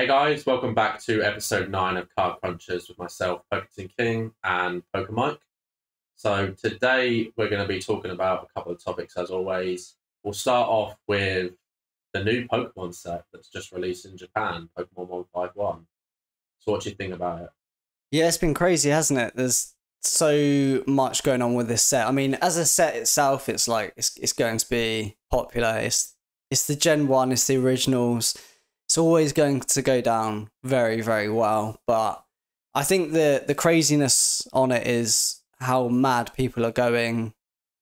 Hey guys, welcome back to episode 9 of Card Crunchers with myself, Poketon King, and Poker Mike. So today we're going to be talking about a couple of topics as always. We'll start off with the new Pokemon set that's just released in Japan, Pokemon 151. So what do you think about it? Yeah, it's been crazy, hasn't it? There's so much going on with this set. I mean, as a set itself, it's like it's going to be popular. It's the Gen 1, it's the originals. It's always going to go down very, very well. But I think the craziness on it is how mad people are going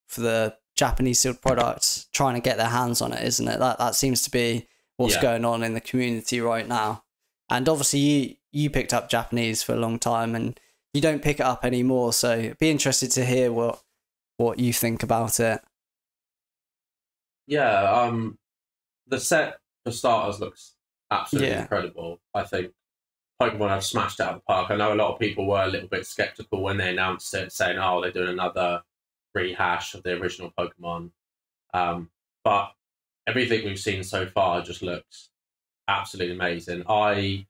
for the Japanese sealed product, trying to get their hands on it, isn't it? That seems to be what's going on in the community right now. And obviously you picked up Japanese for a long time and you don't pick it up anymore. So be interested to hear what you think about it. Yeah, the set for starters looks absolutely incredible. I think Pokemon have smashed it out of the park. I know a lot of people were a little bit skeptical when they announced it, saying, "Oh, they're doing another rehash of the original Pokemon." But everything we've seen so far just looks absolutely amazing. I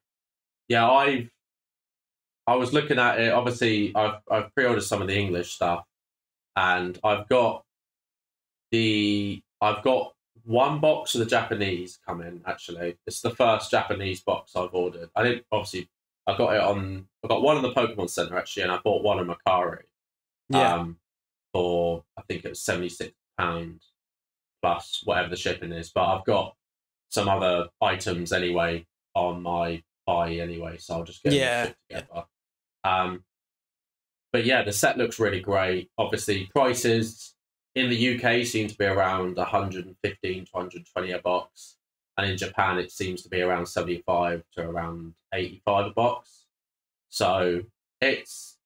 was looking at it. Obviously, I've pre-ordered some of the English stuff, and I've got one box of the Japanese coming. Actually, it's the first Japanese box I've ordered. I got one in the Pokemon Center actually, and I bought one in Macari. For I think it was £76 plus whatever the shipping is. But I've got some other items anyway on my buy anyway, so I'll just get them together. But yeah, the set looks really great. Obviously, prices in the UK seem to be around 115 to 120 a box, and in Japan it seems to be around 75 to around 85 a box. So it's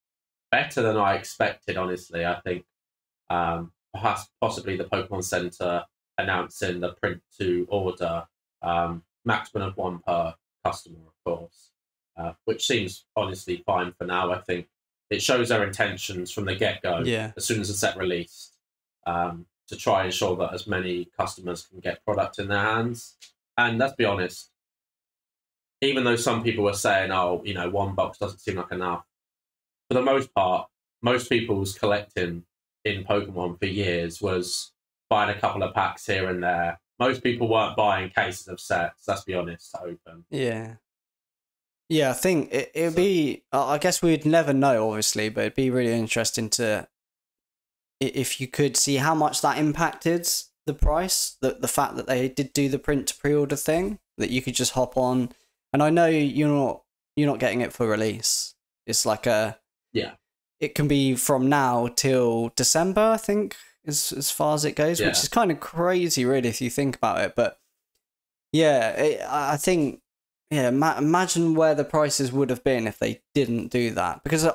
better than I expected, honestly. I think perhaps possibly the Pokemon Center announcing the print to order, maximum of one per customer, of course, which seems honestly fine for now. I think it shows their intentions from the get-go, as soon as the set released, to try and ensure that as many customers can get product in their hands. And let's be honest, even though some people were saying, "Oh, one box doesn't seem like enough," for the most part, most people's collecting in Pokemon for years was buying a couple of packs here and there. Most people weren't buying cases of sets, let's be honest, to open. Yeah, I think it'd be, I guess we'd never know, obviously, but it'd be really interesting to, if you could see how much that impacted the price, the fact that they did do the print to pre-order thing, that you could just hop on. And I know you're not getting it for release. It's like it can be from now till December, I think, as far as it goes, which is kind of crazy, really, if you think about it. But I think, imagine where the prices would have been if they didn't do that. Because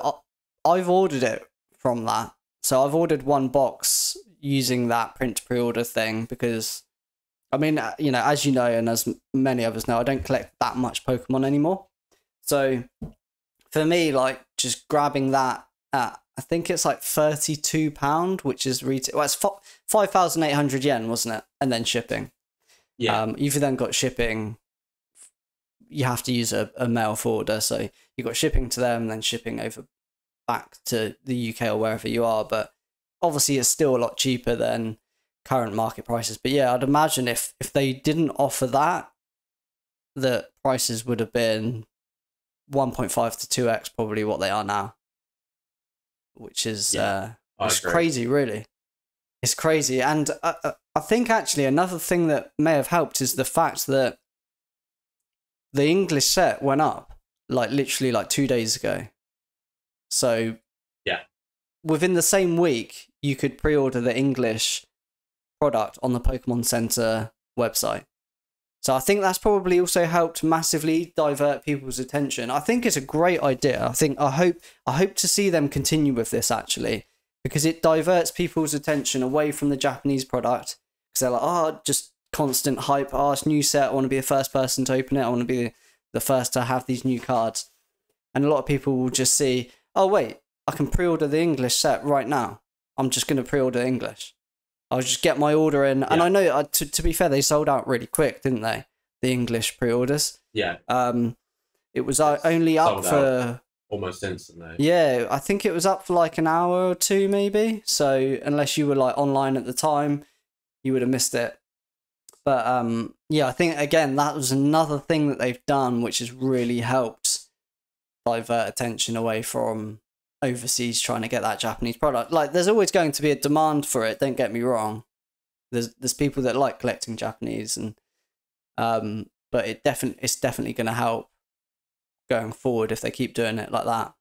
I've ordered it from that. So I've ordered one box using that print to pre-order thing because, I mean, as you know, and as many of us know, I don't collect that much Pokemon anymore. So for me, like, just grabbing that at, I think it's like £32, which is retail. Well, it's 5,800 yen, wasn't it? And then shipping. You've then got shipping. You have to use a mail forwarder, so you've got shipping to them, and then shipping over back to the UK or wherever you are. But obviously, it's still a lot cheaper than current market prices. But yeah, I'd imagine if they didn't offer that, the prices would have been 1.5 to 2x probably what they are now, which is it's crazy, really. It's crazy. And I think actually another thing that may have helped is the fact that the English set went up literally 2 days ago. So within the same week, you could pre-order the English product on the Pokemon Center website. So I think that's probably also helped massively divert people's attention. I think it's a great idea. I hope to see them continue with this, actually, because it diverts people's attention away from the Japanese product. Because they're like, oh, just constant hype. Oh, it's a new set. I want to be the first person to open it. I want to be the first to have these new cards. And a lot of people will just see, oh, wait, I can pre-order the English set right now. I'm just going to pre-order English. I'll just get my order in. And I know, to be fair, they sold out really quick, didn't they? the English pre-orders. Yeah. It was only up for almost instantly. Yeah, I think it was up for like an hour or two, maybe. So unless you were like online at the time, you would have missed it. But yeah, I think again that was another thing that they've done, which has really helped divert attention away from overseas trying to get that Japanese product. Like, there's always going to be a demand for it. Don't get me wrong. There's people that like collecting Japanese, and but it's definitely going to help going forward if they keep doing it like that.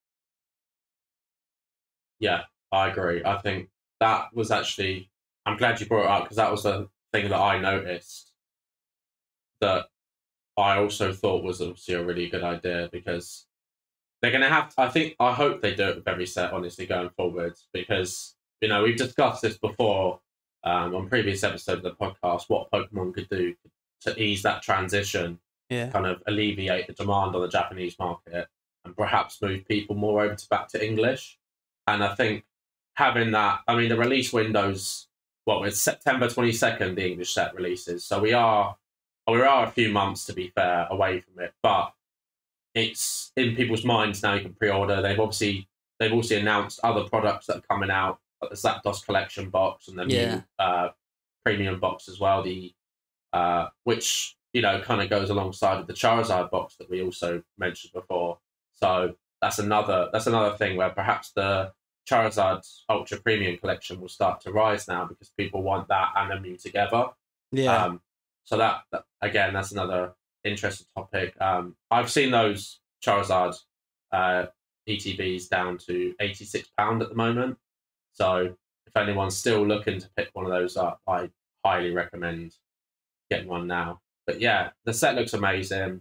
Yeah, I agree. I think that was actually, I'm glad you brought it up, because that was the thing that I noticed that I also thought was obviously a really good idea, because they're going to have to, I hope they do it with every set, honestly, going forward, because, you know, we've discussed this before on previous episodes of the podcast, what Pokemon could do to ease that transition, kind of alleviate the demand on the Japanese market, and perhaps move people more over to back to English. And I think having that, I mean, the release windows, it's September 22nd, the English set releases. So we are a few months, to be fair, away from it. But it's in people's minds now. You can pre-order. They've also announced other products that are coming out, like the Zapdos collection box and the new premium box as well. The which, you know, kind of goes alongside with the Charizard box that we also mentioned before. So that's another thing where perhaps the Charizard Ultra Premium collection will start to rise now, because people want that and a Mew together. Yeah. So that again, that's another interesting topic. I've seen those Charizard ETBs down to £86 at the moment. So if anyone's still looking to pick one of those up, I highly recommend getting one now. But yeah, the set looks amazing.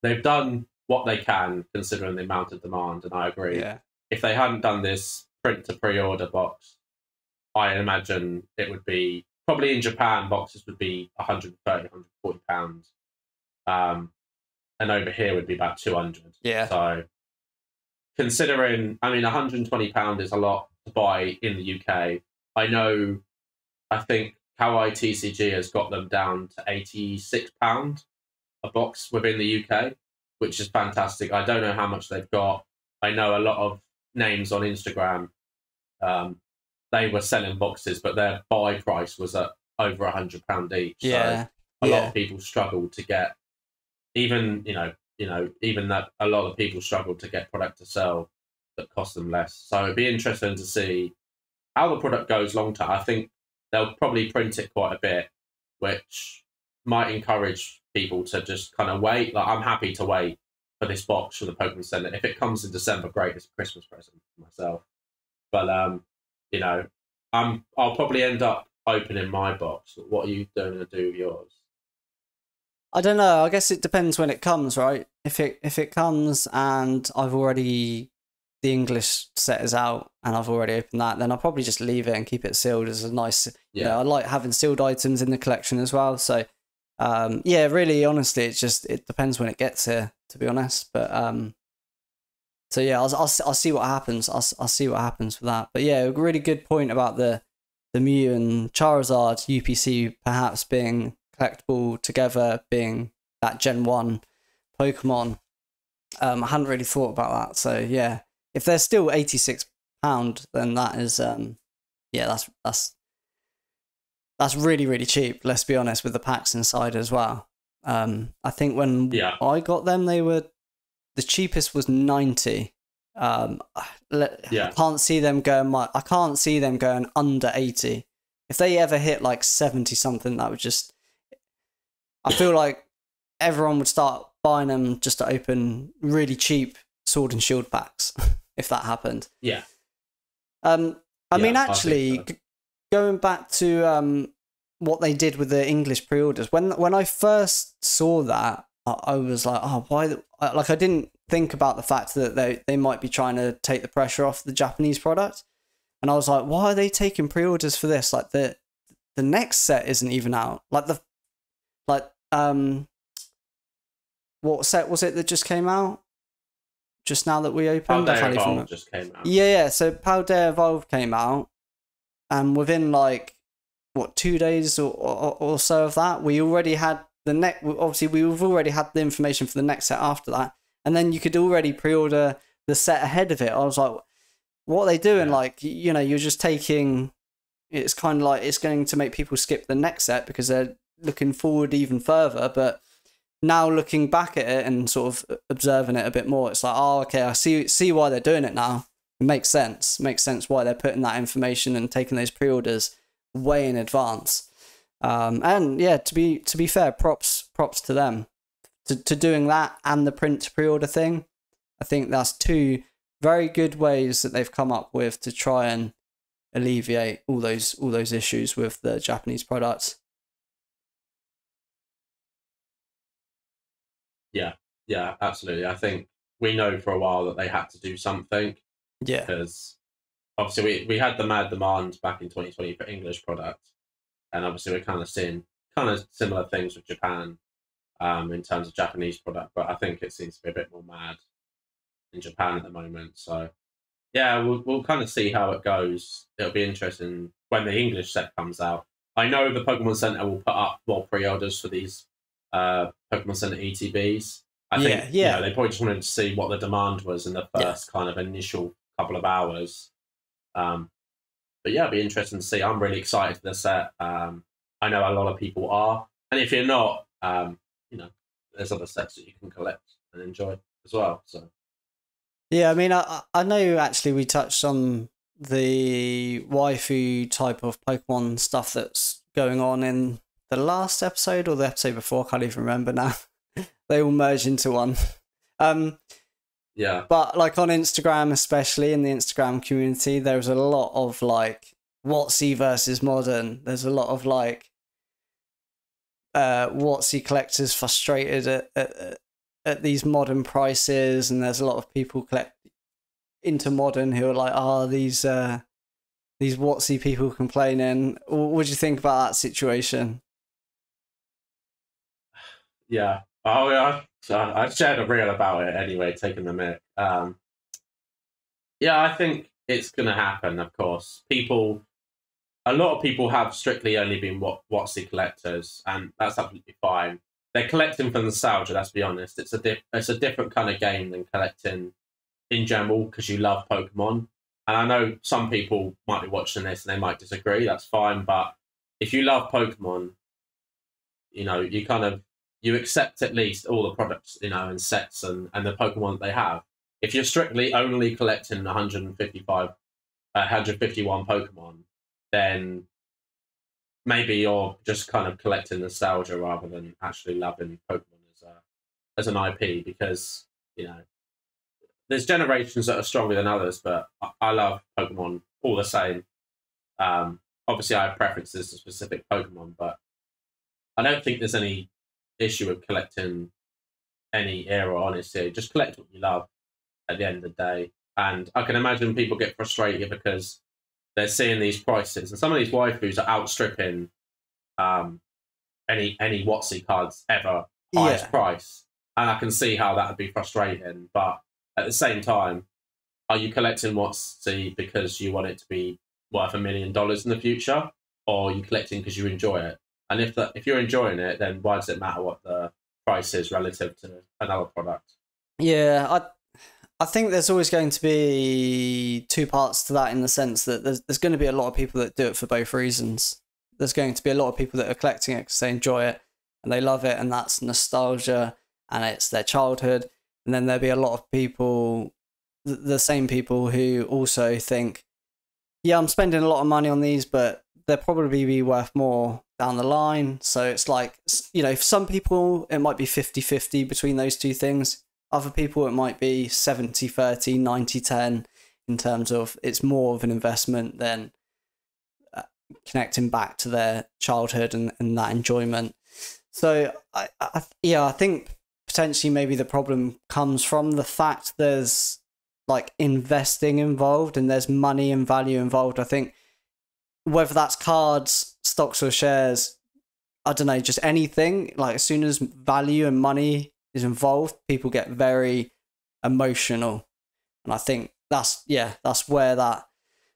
They've done what they can considering the amount of demand, and I agree. Yeah. If they hadn't done this print to pre-order box, I imagine it would be, probably in Japan, boxes would be £130, £140. And over here would be about 200. Yeah. So considering, I mean, £120 is a lot to buy in the UK. I think Kawaii TCG has got them down to £86 a box within the UK, which is fantastic. I don't know how much they've got. I know a lot of names on Instagram, they were selling boxes, but their buy price was at over £100 each. Yeah. So a lot of people struggled to get, even that a lot of people struggled to get product to sell that cost them less. So it'd be interesting to see how the product goes long term. I think they'll probably print it quite a bit, which might encourage people to just kind of wait. Like, I'm happy to wait for this box from the Pokemon Center. If it comes in December, great, it's a Christmas present for myself. But you know, I'll probably end up opening my box. What are you going to do with yours? I don't know. I guess it depends when it comes, right? If it comes and the English set is out and I've already opened that, then I'll probably just leave it and keep it sealed as a nice. Yeah. You know, I like having sealed items in the collection as well. So, yeah, really, honestly, it depends when it gets here, to be honest. But so yeah, I'll see what happens. I'll see what happens with that. But yeah, a really good point about the Mew and Charizard UPC perhaps being collectible together, being that Gen 1 Pokemon. I hadn't really thought about that. So yeah, if they're still £86, then that is yeah, that's really, really cheap, let's be honest, with the packs inside as well. I think when I got them, the cheapest was 90. I can't see them going I can't see them going under 80. If they ever hit like 70 something, that would just, I feel like everyone would start buying them just to open really cheap Sword and Shield packs if that happened. Yeah. I mean, actually, going back to what they did with the English pre-orders, when I first saw that, I was like, oh, why? I didn't think about the fact that they might be trying to take the pressure off the Japanese product, and I was like, why are they taking pre-orders for this? Like the next set isn't even out. What set was it that just came out? Just now that we opened? Paldea Evolve just came out. Yeah. So Paldea Evolve came out, and within 2 days or so of that, we already had obviously we've already had the information for the next set after that, and then you could already pre-order the set ahead of it. I was like, what are they doing? Yeah. Like, you know, you're just taking. It's kind of like it's going to make people skip the next set because they're looking forward even further. But now looking back at it and sort of observing it a bit more, it's like, oh, okay, I see why they're doing it now. It makes sense. It makes sense why they're putting that information and taking those pre-orders way in advance. And yeah, to be fair, props to them to doing that and the print to pre-order thing. I think that's two very good ways that they've come up with to try and alleviate all those issues with the Japanese products. Yeah, absolutely. I think we know for a while that they had to do something. Yeah. Because obviously we had the mad demand back in 2020 for English products, and obviously we're kind of seeing kind of similar things with Japan in terms of Japanese product, but I think it seems to be a bit more mad in Japan at the moment. So yeah, we'll kind of see how it goes. It'll be interesting when the English set comes out. I know the Pokemon Center will put up more pre-orders for these Pokemon Center ETBs. I think you know, they probably just wanted to see what the demand was in the first kind of initial couple of hours. But yeah, it'll be interesting to see. I'm really excited for the set. I know a lot of people are, and if you're not, you know, there's other sets that you can collect and enjoy as well. So yeah, I mean, I know actually we touched on the waifu type of Pokemon stuff that's going on in the last episode or the episode before. I can't even remember now. They all merge into one. Yeah. But like on Instagram, especially in the Instagram community, there was a lot of like WotC versus Modern. There's a lot of like WotC collectors frustrated at these Modern prices, and there's a lot of people into Modern who are like, oh, these WotC people complaining. What do you think about that situation? Yeah. Oh yeah. So I shared a reel about it anyway, taking the mic. Yeah, I think it's going to happen. Of course, a lot of people have strictly only been WotC collectors, and that's absolutely fine. They're collecting for nostalgia. Let's be honest. It's a different kind of game than collecting in general because you love Pokemon. And I know some people might be watching this and they might disagree. That's fine, but if you love Pokemon, you know, you accept at least all the products, you know, and sets and the Pokemon that they have. If you're strictly only collecting 151 Pokemon, then maybe you're just kind of collecting nostalgia rather than actually loving Pokemon as an IP, because, you know, there's generations that are stronger than others, but I love Pokemon all the same. Obviously, I have preferences to specific Pokemon, but I don't think there's any issue with collecting any era, honestly. Just collect what you love at the end of the day. And I can imagine people get frustrated because they're seeing these prices, and some of these waifus are outstripping any WotC cards ever highest price. And I can see how that would be frustrating. But at the same time, are you collecting WotC because you want it to be worth $1 million in the future, or are you collecting because you enjoy it? And if you're enjoying it, then why does it matter what the price is relative to another product? Yeah, I think there's always going to be two parts to that, in the sense that there's going to be a lot of people that do it for both reasons. There's going to be a lot of people that are collecting it because they enjoy it and they love it, and that's nostalgia and it's their childhood. And then there'll be a lot of people, the same people, who also think, yeah, I'm spending a lot of money on these, but they'll probably be worth more down the line. So it's like, you know, for some people, it might be 50-50 between those two things. Other people, it might be 70-30, 90-10, in terms of it's more of an investment than connecting back to their childhood and that enjoyment. So, I think potentially maybe the problem comes from the fact there's like investing involved and there's money and value involved. I think whether that's cards, stocks or shares, I don't know, just anything, like as soon as value and money is involved, people get very emotional. And I think that's where that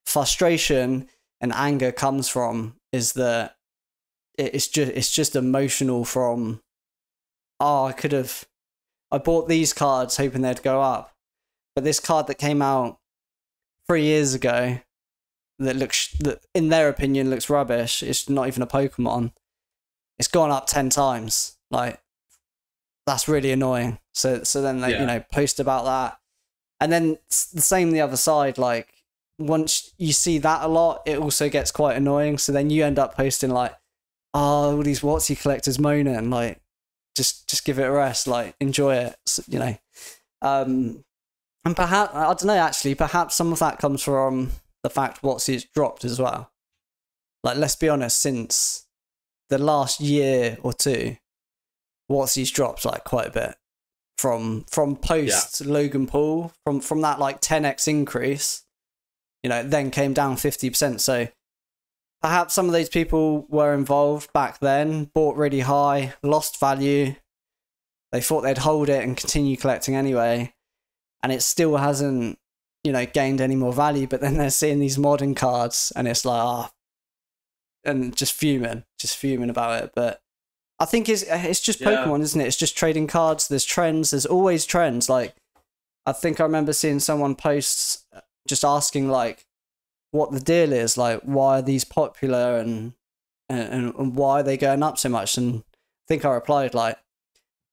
frustration and anger comes from, is that it's just emotional from oh, I bought these cards hoping they'd go up, but this card that came out 3 years ago that in their opinion looks rubbish, it's not even a Pokemon, it's gone up 10 times. Like, that's really annoying. So then they, you know, post about that. And then the same the other side, like, once you see that a lot, it also gets quite annoying. So then you end up posting like, oh, all these WotC collectors moaning, like, just give it a rest, like, enjoy it, you know. And perhaps, I don't know, actually, perhaps some of that comes from the fact WotC's dropped as well. Like, let's be honest, since the last year or two, WotC's dropped like quite a bit from post Logan Paul, from that like 10x increase, you know, then came down 50%. So perhaps some of those people were involved back then, bought really high, lost value. They thought they'd hold it and continue collecting anyway, and it still hasn't, you know, gained any more value. But then they're seeing these modern cards, and it's like, and just fuming about it. But I think it's just Pokemon, isn't it? It's just trading cards. There's trends. There's always trends. Like, I think I remember seeing someone post just asking like what the deal is, like, why are these popular and why are they going up so much? And I think I replied like,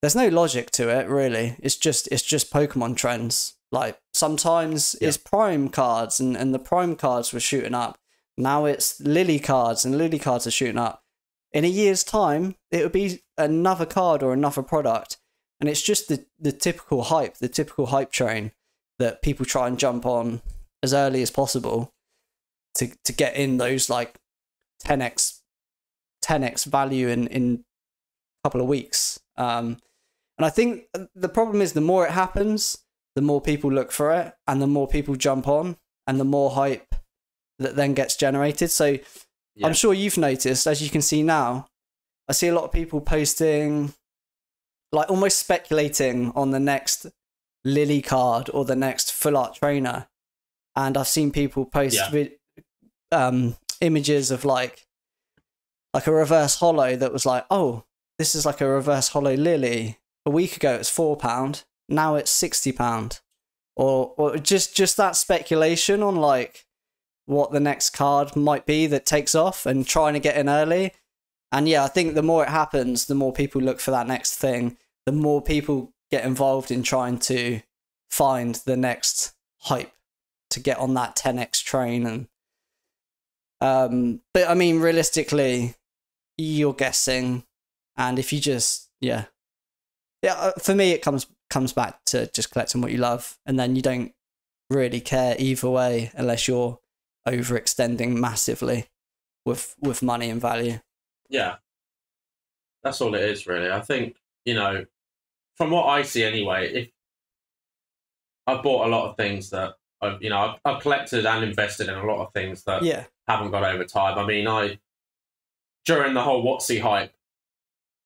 there's no logic to it really. It's just Pokemon trends. Like, sometimes it's Prime cards and the Prime cards were shooting up. Now it's Lily cards and Lily cards are shooting up. In a year's time, it would be another card or another product. And it's just the typical hype train that people try and jump on as early as possible to get in those like 10x value in a couple of weeks. And I think the problem is the more it happens, the more people look for it and the more people jump on and the more hype that then gets generated. So I'm sure you've noticed, as you can see now, I see a lot of people posting, like, almost speculating on the next Lily card or the next full art trainer. And I've seen people post images of like a reverse holo that was like, oh, this is like a reverse holo Lily. A week ago it was £4, now it's £60. Or just that speculation on like what the next card might be that takes off and trying to get in early. And yeah, I think the more it happens, the more people look for that next thing, the more people get involved in trying to find the next hype to get on that 10x train. And but I mean, realistically, you're guessing, and if you just for me it comes back to just collecting what you love, and then you don't really care either way unless you're overextending massively with money and value. Yeah, that's all it is, really. I think, you know, from what I see anyway, if I've bought a lot of things that I've collected and invested in a lot of things that haven't got over time. I mean, during the whole WotC hype,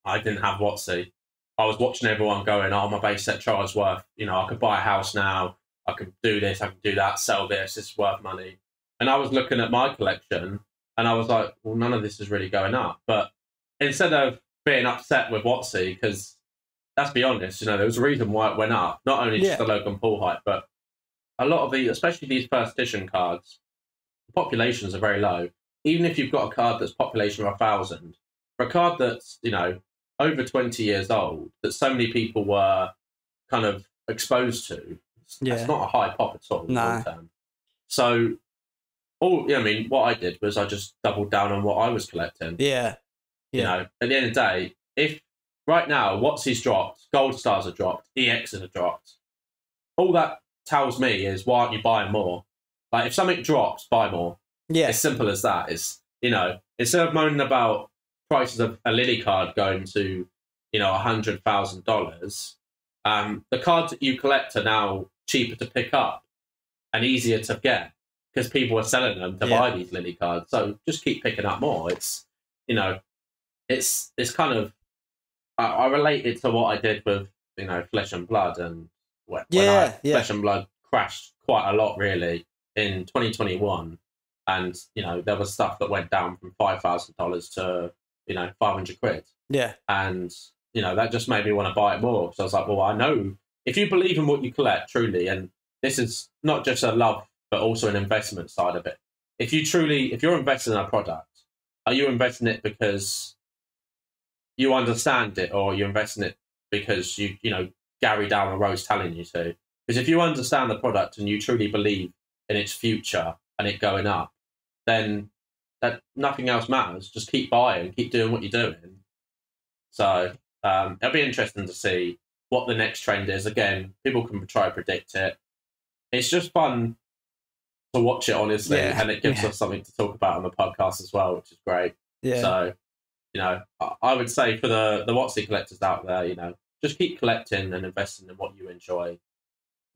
I didn't have WotC. I was watching everyone going, oh, my base set charge worth, you know, I could buy a house now, I could do this, I could do that, sell this, it's worth money. And I was looking at my collection and I was like, well, none of this is really going up. But instead of being upset with WotC, because let's be honest, you know, there was a reason why it went up, not only just the Logan Paul hype, but a lot of these, especially these first edition cards, the populations are very low. Even if you've got a card that's population of 1,000, for a card that's, you know, over 20 years old, that so many people were kind of exposed to, it's not a high pop at all. No. So, I mean, what I did was I just doubled down on what I was collecting. Yeah. You know, at the end of the day, if right now WotC's dropped, Gold Stars are dropped, EXs are dropped, all that tells me is, why aren't you buying more? Like, if something drops, buy more. Yeah. It's simple as that. It's, you know, instead of moaning about prices of a Lily card going to, you know, $100,000, the cards that you collect are now cheaper to pick up and easier to get because people are selling them to buy these Lily cards. So just keep picking up more. It's, you know, it's kind of, I relate it to what I did with, you know, Flesh and Blood, and Flesh and Blood crashed quite a lot really in 2021. And, you know, there was stuff that went down from $5,000 to, you know, 500 quid. Yeah. And, you know, that just made me want to buy it more. So I was like, well, I know if you believe in what you collect truly, and this is not just a love, but also an investment side of it. If you're investing in a product, are you investing it because you understand it, or you invest in it because you know, Gary down the road's telling you to? Because if you understand the product and you truly believe in its future and it going up, then that nothing else matters. Just keep buying, keep doing what you're doing. So it'll be interesting to see what the next trend is. Again, people can try to predict it. It's just fun to watch it, honestly, and it gives us something to talk about on the podcast as well, which is great. Yeah. So, you know, I would say for the WotC collectors out there, you know, just keep collecting and investing in what you enjoy.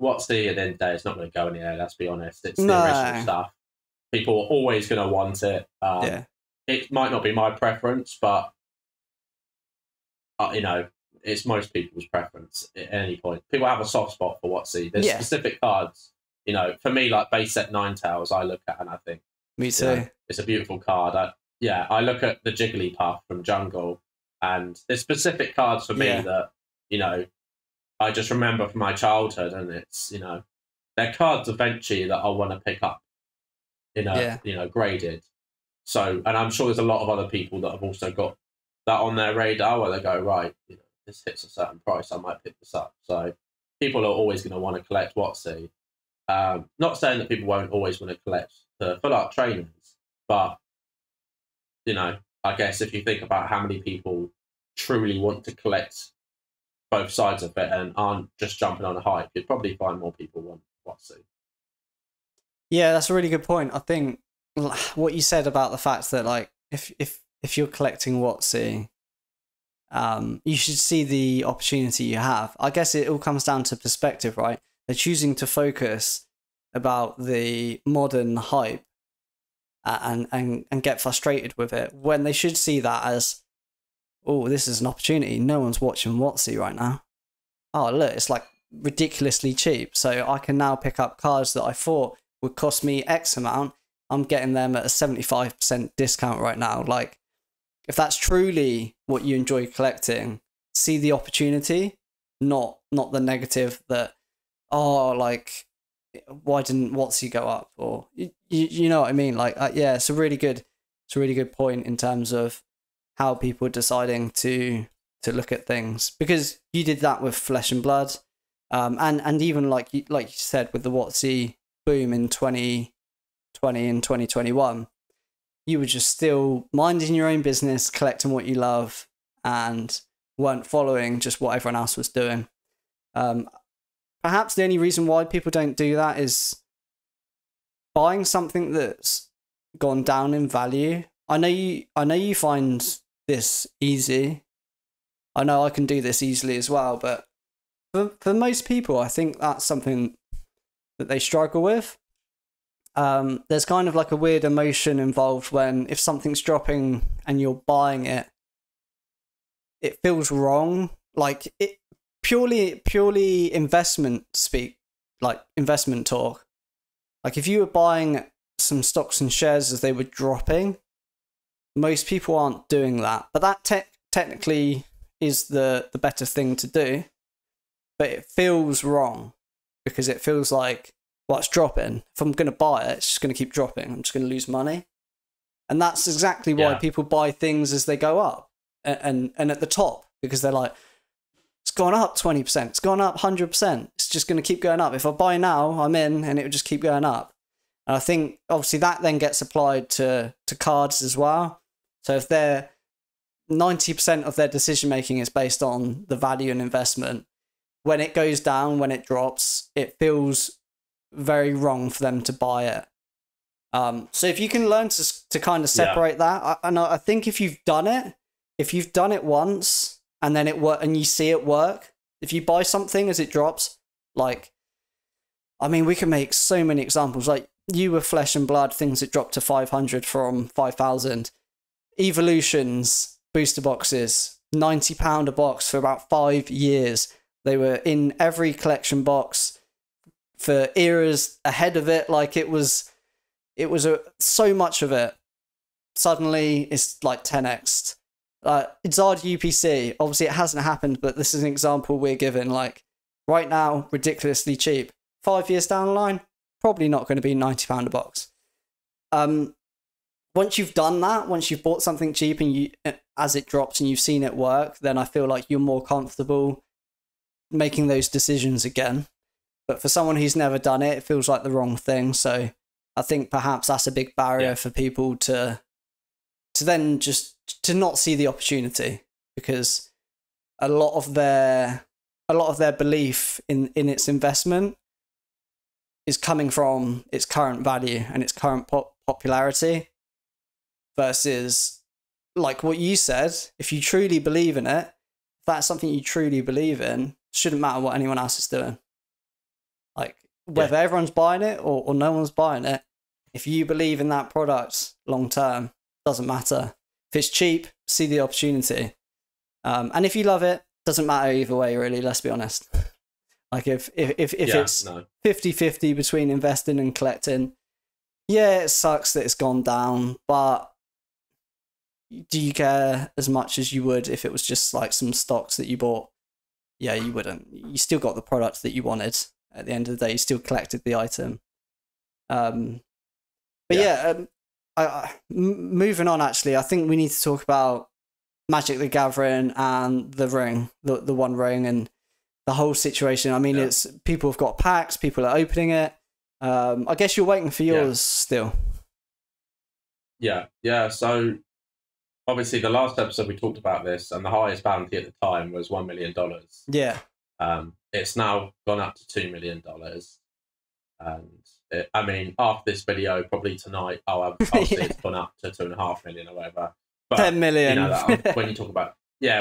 WotC at the end of the day, it's not going to go anywhere, let's be honest. It's the original stuff. People are always going to want it. It might not be my preference, but, you know, it's most people's preference at any point. People have a soft spot for WotC. There's specific cards, you know, for me, like base set Ninetales, I look at and I think, me too. You know, it's a beautiful card. I look at the Jigglypuff from Jungle, and there's specific cards for me that, you know, I just remember from my childhood, and it's, you know, they're cards eventually that I want to pick up, you know, graded. So, and I'm sure there's a lot of other people that have also got that on their radar where they go, right, you know, this hits a certain price, I might pick this up. So people are always going to want to collect WotC. Not saying that people won't always want to collect the full art trainers, but, you know, I guess if you think about how many people truly want to collect both sides of it and aren't just jumping on a hype, you'd probably find more people want WotC. Yeah, that's a really good point. I think what you said about the fact that, like, if you're collecting WotC, you should see the opportunity you have. I guess it all comes down to perspective, right? They're choosing to focus about the modern hype and get frustrated with it when they should see that as, oh, this is an opportunity. No one's watching WotC right now. Oh, look, it's like ridiculously cheap. So I can now pick up cards that I thought would cost me X amount. I'm getting them at a 75% discount right now. Like, if that's truly what you enjoy collecting, see the opportunity, not the negative that, oh, like, why didn't WotC go up? Or you know what I mean? Like, yeah, it's a really good point in terms of how people are deciding to look at things, because you did that with Flesh and Blood, and even like you said with the WotC boom in 2020 and 2021, you were just still minding your own business, collecting what you love, and weren't following just what everyone else was doing. Perhaps the only reason why people don't do that is buying something that's gone down in value. I know you find this easy. I know I can do this easily as well, but for most people, I think that's something that they struggle with. There's kind of like a weird emotion involved when, if something's dropping and you're buying it, it feels wrong. Like, it purely investment speak, like investment talk. Like, if you were buying some stocks and shares as they were dropping, most people aren't doing that. But that technically is the better thing to do. But it feels wrong because it feels like, well, it's dropping. If I'm going to buy it, it's just going to keep dropping. I'm just going to lose money. And that's exactly why people buy things as they go up and at the top, because they're like, it's gone up 20%, it's gone up 100%. It's just going to keep going up. If I buy now, I'm in, and it will just keep going up. And I think, obviously, that then gets applied to cards as well. So if they're 90% of their decision-making is based on the value and investment, when it goes down, when it drops, it feels very wrong for them to buy it. So if you can learn to kind of separate that, I think if you've done it once and then and you see it work, if you buy something as it drops, like, I mean, we can make so many examples. Like, you were Flesh and Blood, things that dropped to 500 from 5,000. Evolutions, booster boxes, £90 a box for about 5 years. They were in every collection box for eras ahead of it. Like, it was so much of it. Suddenly, it's like 10x. It's odd UPC. Obviously, it hasn't happened, but this is an example we're given. Like right now, ridiculously cheap. 5 years down the line, probably not going to be £90 a box. Once you've done that, once you've bought something cheap and you, as it drops and you've seen it work, then I feel like you're more comfortable making those decisions again. But for someone who's never done it, it feels like the wrong thing. So I think perhaps that's a big barrier for people to then just to not see the opportunity, because a lot of their belief in its investment is coming from its current value and its current popularity, versus like what you said, if you truly believe in it, if that's something you truly believe in, shouldn't matter what anyone else is doing. Like whether everyone's buying it or no one's buying it, if you believe in that product long term, doesn't matter. If it's cheap, see the opportunity. And if you love it, doesn't matter either way, really, let's be honest. Like if it's 50-50 between investing and collecting, yeah, it sucks that it's gone down, but do you care as much as you would if it was just like some stocks that you bought? Yeah, you wouldn't. You still got the product that you wanted. At the end of the day, you still collected the item. Moving on, actually, I think we need to talk about Magic the Gathering and the ring, the One Ring, and the whole situation. I mean, it's people have got packs, people are opening it. I guess you're waiting for yours still. Yeah. So obviously, the last episode we talked about this, and the highest bounty at the time was $1 million. Yeah. It's now gone up to $2 million, and I mean, after this video, probably tonight, I'll see it's gone up to 2.5 million or whatever. But, 10 million. You know,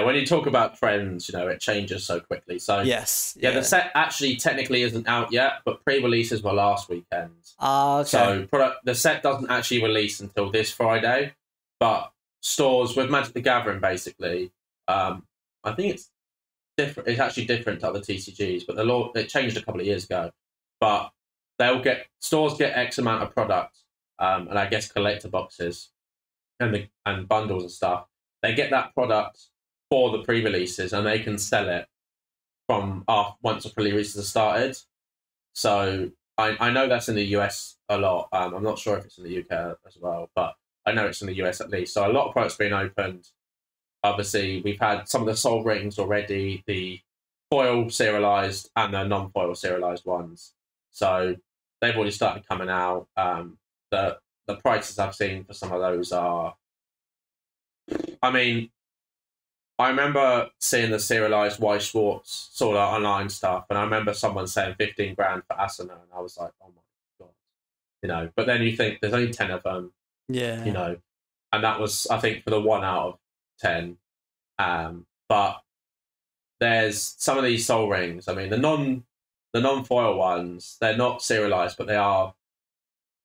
when you talk about trends, you know, it changes so quickly. So the set actually technically isn't out yet, but pre-releases were last weekend. Okay. So the set doesn't actually release until this Friday, but stores with Magic the Gathering, basically, I think it's different. It's actually different to other TCGs, but the law, it changed a couple of years ago. But stores get X amount of product, and I guess collector boxes and bundles and stuff. They get that product for the pre-releases, and they can sell it from once the pre-releases are started. So I know that's in the US a lot. I'm not sure if it's in the UK as well, but I know it's in the US at least. So a lot of products being opened. Obviously, we've had some of the Soul Rings already, the foil serialized and the non-foil serialized ones. So they've already started coming out. The prices I've seen for some of those are, I mean, I remember seeing the serialized Waifus sort of online stuff, and I remember someone saying 15 grand for Asuna, and I was like, oh my god, you know. But then you think there's only 10 of them, you know, and that was, I think, for the 1 out of 10. But there's some of these Soul Rings. I mean, the non-foil ones, they're not serialized, but they are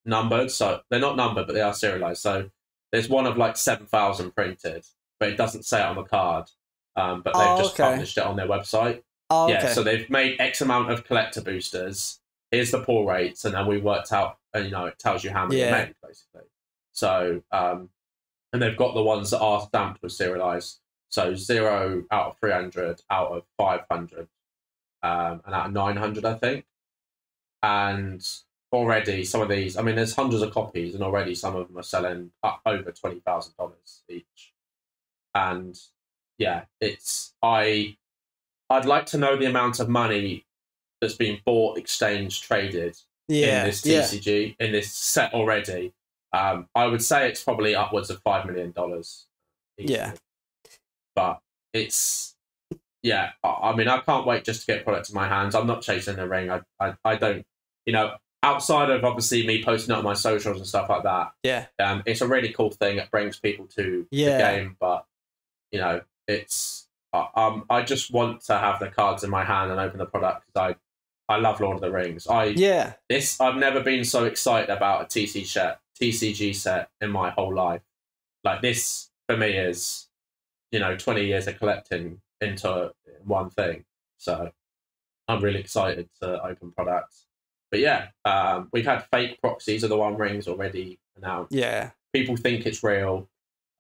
numbered. So they're not numbered, but they are serialized. So there's one of like 7,000 printed, but it doesn't say it on the card. But they've just published it on their website. So they've made X amount of collector boosters. Here's the pull rates, and then we worked out, you know, it tells you how many are made, basically. So, and they've got the ones that are stamped with serialized. So 0 out of 300, out of 500, and out of 900, I think. And already some of these, I mean, there's hundreds of copies, and already some of them are selling up over $20,000 each. And yeah, I'd like to know the amount of money that's been bought, exchanged, traded in this TCG, in this set already. I would say it's probably upwards of $5 million. Easily. Yeah. But it's, I mean, I can't wait just to get product in my hands. I'm not chasing the ring. I don't, you know, outside of obviously me posting it on my socials and stuff like that. Yeah. It's a really cool thing. It brings people to the game, but you know, it's I just want to have the cards in my hand and open the product because I love Lord of the Rings. I've never been so excited about a TCG set in my whole life. Like this for me is, you know, 20 years of collecting into one thing. So I'm really excited to open products. But yeah, we've had fake proxies of the One Rings already announced. Yeah. People think it's real.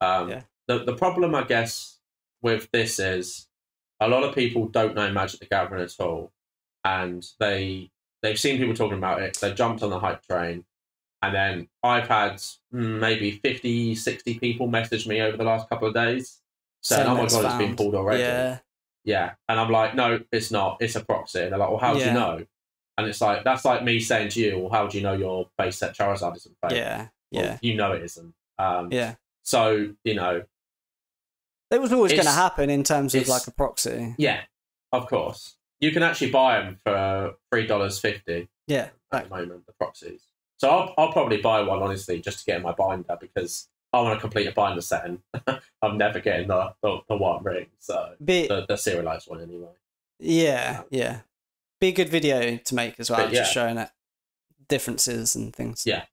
The the problem, I guess, with this is a lot of people don't know Magic the Gathering at all, and they've seen people talking about it. They jumped on the hype train, and then I've had maybe 50, 60 people message me over the last couple of days saying, "Oh my god, it's been pulled already." Yeah, and I'm like, "No, it's not. It's a proxy." And they're like, "Well, how do you know?" And it's like, that's like me saying to you, "Well, how do you know your base set Charizard isn't fake?" Yeah, well, you know it isn't. So it was always going to happen in terms of like a proxy. Yeah, of course. You can actually buy them for $3.50. Yeah, at the moment, the proxies. So I'll probably buy one, honestly, just to get in my binder, because I want to complete a binder setting. I'm never getting the one ring, so the serialized one anyway. Yeah. Be a good video to make as well, just showing it differences and things. Yeah.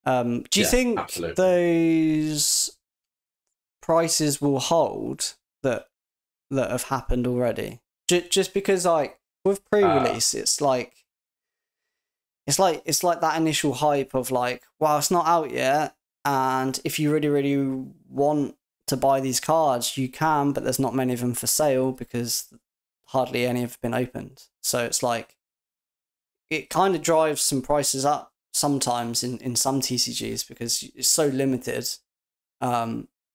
Do you think those prices will hold that have happened already? Just because, like, with pre-release, it's like that initial hype of like, wow, it's not out yet, and if you really, really want to buy these cards, you can, but there's not many of them for sale because hardly any have been opened. So it's like, it kind of drives some prices up sometimes in some TCGs because it's so limited,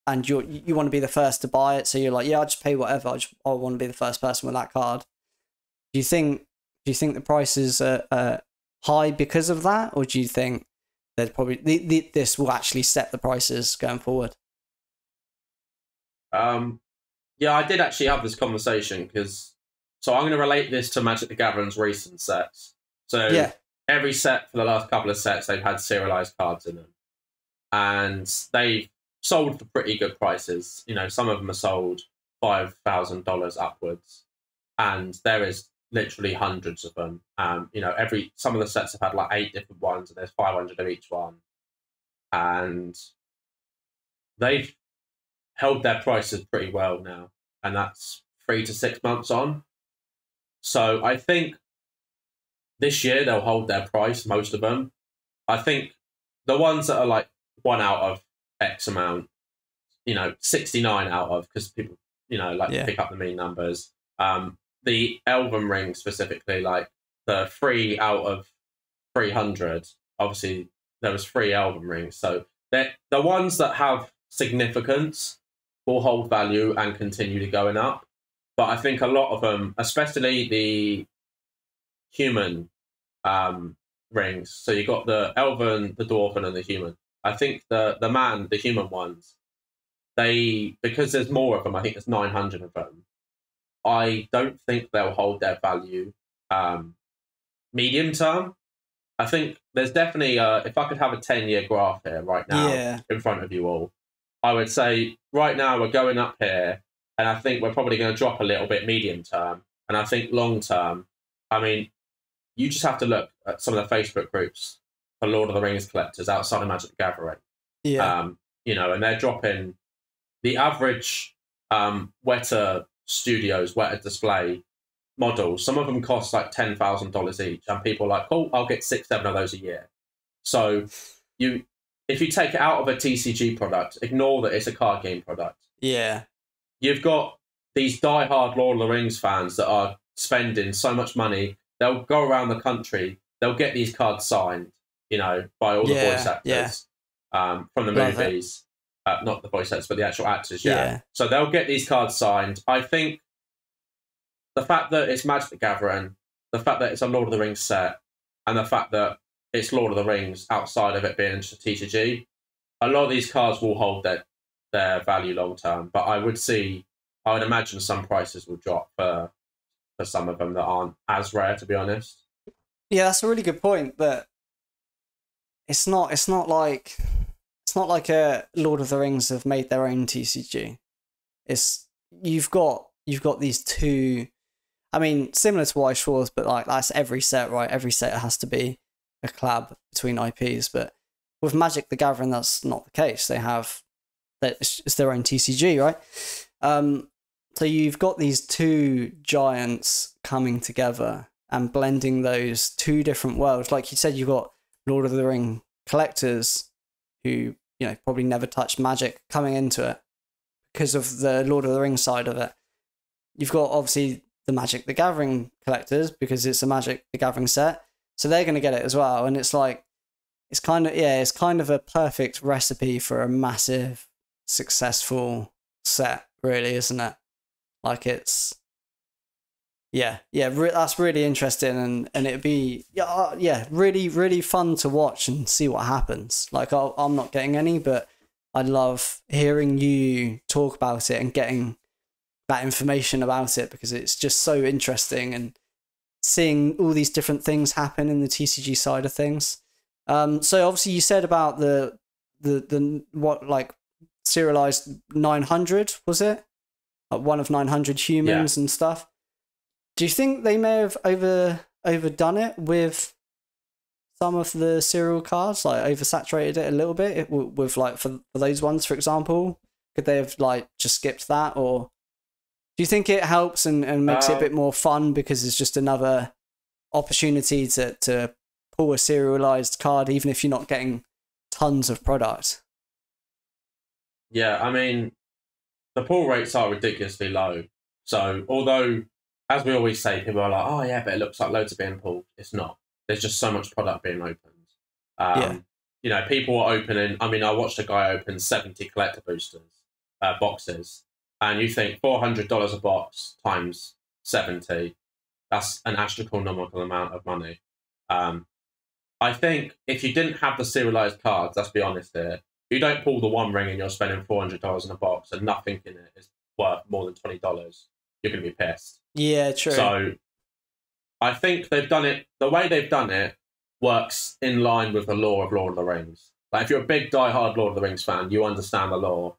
and you want to be the first to buy it, so you're like, yeah, I'll just pay whatever. I want to be the first person with that card. Do you think the prices are high because of that, or do you think that probably this will actually set the prices going forward? Yeah, I did actually have this conversation so I'm going to relate this to Magic the Gathering's recent sets. So every set for the last couple of sets, they've had serialized cards in them, and they've sold for pretty good prices. Some of them are sold $5,000 upwards, and there is literally hundreds of them. Some of the sets have had like 8 different ones, and there's 500 of each one, and they've held their prices pretty well now, and that's 3 to 6 months on. So I think this year they'll hold their price, most of them. I think the ones that are like 1 out of X amount, 69 out of, because people, to pick up the mean numbers. The Elven ring specifically, like the 3 out of 300, obviously there was 3 Elven rings. So the ones that have significance will hold value and continue to going up. But I think a lot of them, especially the human rings, so you've got the Elven, the Dwarven, and the human. I think the human ones, because there's more of them, I think there's 900 of them, I don't think they'll hold their value medium term. I think there's definitely, if I could have a 10-year graph here right now in front of you all, I would say right now we're going up here, and I think we're probably going to drop a little bit medium term. And I think long term, I mean, you just have to look at some of the Facebook groups for Lord of the Rings collectors outside of Magic the Gathering. And they're dropping the average Weta Studios, Weta Display models. Some of them cost like $10,000 each, and people are like, "Oh, I'll get 6, 7 of those a year." So if you take it out of a TCG product, ignore that it's a card game product. Yeah, you've got these die-hard Lord of the Rings fans that are spending so much money. They'll go around the country. They'll get these cards signed, by all the voice actors from the movies. Not the voice actors, but the actual actors, So they'll get these cards signed. I think the fact that it's Magic the Gathering, the fact that it's a Lord of the Rings set, and the fact that it's Lord of the Rings outside of it being just a TCG, a lot of these cards will hold their value long term. But I would imagine some prices will drop for some of them that aren't as rare, to be honest. Yeah, that's a really good point. But it's not like a Lord of the Rings have made their own TCG. It's you've got these two. I mean, similar to Waifus, but like that's every set, right? Every set has to be a collab between IPs. But with Magic the Gathering, that's not the case. It's their own TCG, right? So you've got these two giants coming together and blending those two different worlds. Like you said, you've got Lord of the Ring collectors who probably never touched Magic coming into it, because of the Lord of the Rings side of it. You've got obviously the Magic the Gathering collectors because it's a Magic the Gathering set, so they're going to get it as well. And it's like, it's kind of a perfect recipe for a massive, successful set, really, isn't it? Like it's, that's really interesting, and it'd be really, really fun to watch and see what happens. Like I'm not getting any, but I love hearing you talk about it and getting that information about it because it's just so interesting and seeing all these different things happen in the TCG side of things. So obviously you said about the what, like, serialized 900, was it? Like one of 900 humans and stuff. Do you think they may have overdone it with some of the serial cards, like oversaturated it a little bit with like for those ones, for example? Could they have like just skipped that, or do you think it helps and makes it a bit more fun because it's just another opportunity to pull a serialized card even if you're not getting tons of product? Yeah, I mean, the pull rates are ridiculously low. So although, as we always say, people are like, oh yeah, but it looks like loads are being pulled. It's not. There's just so much product being opened. You know, people are opening, I mean, I watched a guy open 70 collector boosters, boxes, and you think $400 a box times 70, that's an astronomical amount of money. I think if you didn't have the serialized cards, let's be honest here, if you don't pull the One Ring and you're spending $400 in a box and nothing in it is worth more than $20, you're going to be pissed. Yeah, true. So I think they've done it, the way they've done it works in line with the lore of Lord of the Rings. Like if you're a big diehard Lord of the Rings fan, you understand the lore.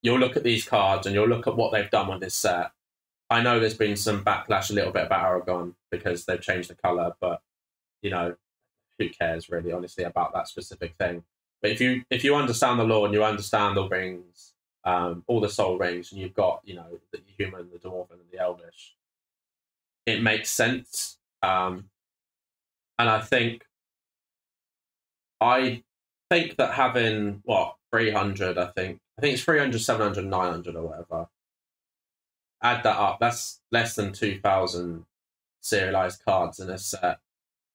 You'll look at these cards and you'll look at what they've done with this set. I know there's been some backlash a little bit about Aragon because they've changed the colour, but, you know, who cares really, honestly, about that specific thing. But if you understand the lore and you understand the rings, all the soul rings, and you've got, you know, the human, the dwarven, and the elvish, it makes sense. And I think that having 300, I think it's 300, 700, 900 or whatever. Add that up. That's less than 2,000 serialized cards in a set,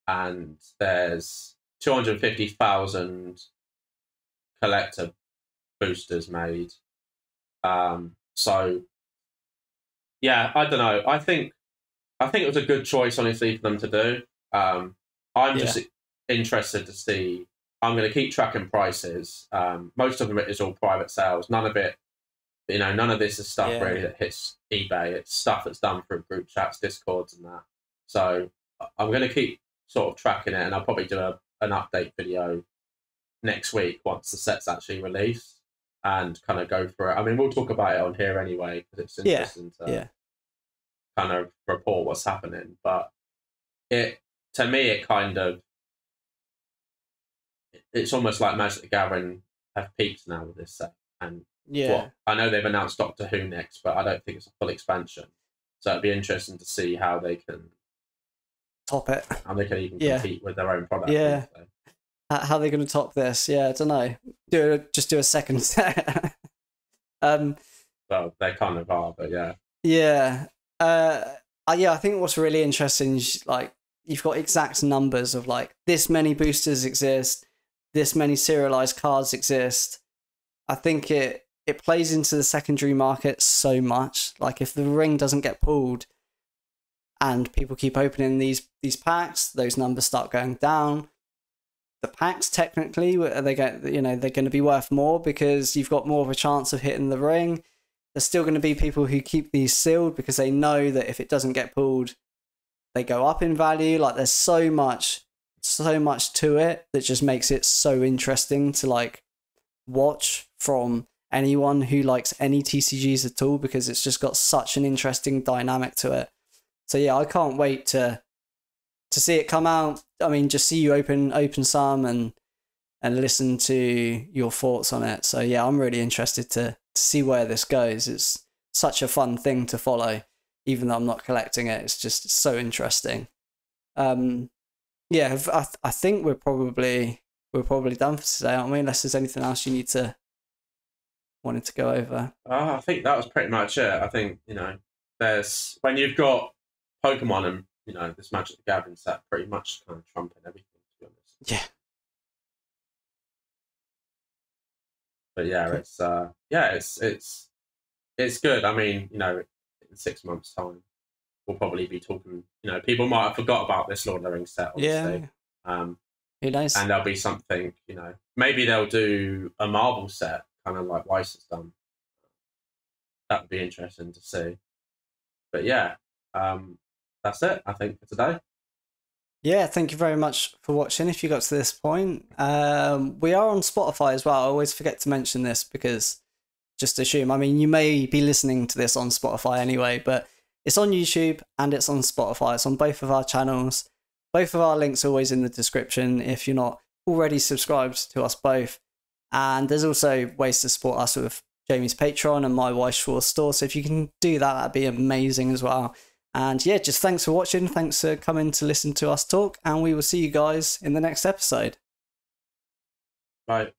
and there's 250,000 collector boosters made. So yeah, I don't know. I think it was a good choice, honestly, for them to do. I'm just interested to see. I'm going to keep tracking prices. Most of it is all private sales. None of it, you know, none of this is stuff really that hits eBay. It's stuff that's done through group chats, Discords, and that. So I'm going to keep sort of tracking it, and I'll probably do an update video next week once the set's actually released and kind of go through it. I mean, we'll talk about it on here anyway because it's interesting to kind of report what's happening. But to me, it's almost like Magic the Gathering have peaked now with this set. And I know they've announced Doctor Who next, but I don't think it's a full expansion. So it'd be interesting to see how they can top it. How they can even compete with their own product. Yeah. How are they going to top this? Yeah, I don't know. Just do a second set. Well, they kind of are, but yeah. Yeah. I think what's really interesting is, like, you've got exact numbers of, like, this many boosters exist, this many serialized cards exist. I think it plays into the secondary market so much. Like, if the ring doesn't get pulled and people keep opening these packs, those numbers start going down. The packs, technically, they're going to be worth more because you've got more of a chance of hitting the ring. There's still going to be people who keep these sealed because they know that if it doesn't get pulled, they go up in value. Like, there's so much to it that just makes it so interesting to, like, watch from anyone who likes any TCGs at all, because it's just got such an interesting dynamic to it. So yeah, I can't wait to see it come out. I mean, just see you open some and listen to your thoughts on it. So yeah, I'm really interested to see where this goes. It's such a fun thing to follow, even though I'm not collecting it. It's just so interesting. Yeah, I think we're probably done for today, aren't we? Unless there's anything else you need to wanted to go over? I think that was pretty much it. I think, there's when you've got Pokemon and this Magic the Gathering set pretty much kind of trumping everything, to be honest. Yeah. But yeah, it's good. I mean, in 6 months' time, we'll probably be talking. People might have forgot about this Lord of the Rings set, obviously. Yeah. Who knows? And there'll be something. Maybe they'll do a Marvel set, kind of like Weiss has done. That would be interesting to see. But yeah, that's it, I think, for today. Yeah, thank you very much for watching. If you got to this point, we are on Spotify as well. I always forget to mention this because just assume. I mean, you may be listening to this on Spotify anyway, but it's on YouTube and it's on Spotify. It's on both of our channels. Both of our links are always in the description if you're not already subscribed to us both. And there's also ways to support us with Jamie's Patreon and my Waifus store. So if you can do that, that'd be amazing as well. And yeah, just thanks for watching. Thanks for coming to listen to us talk. And we will see you guys in the next episode. Bye.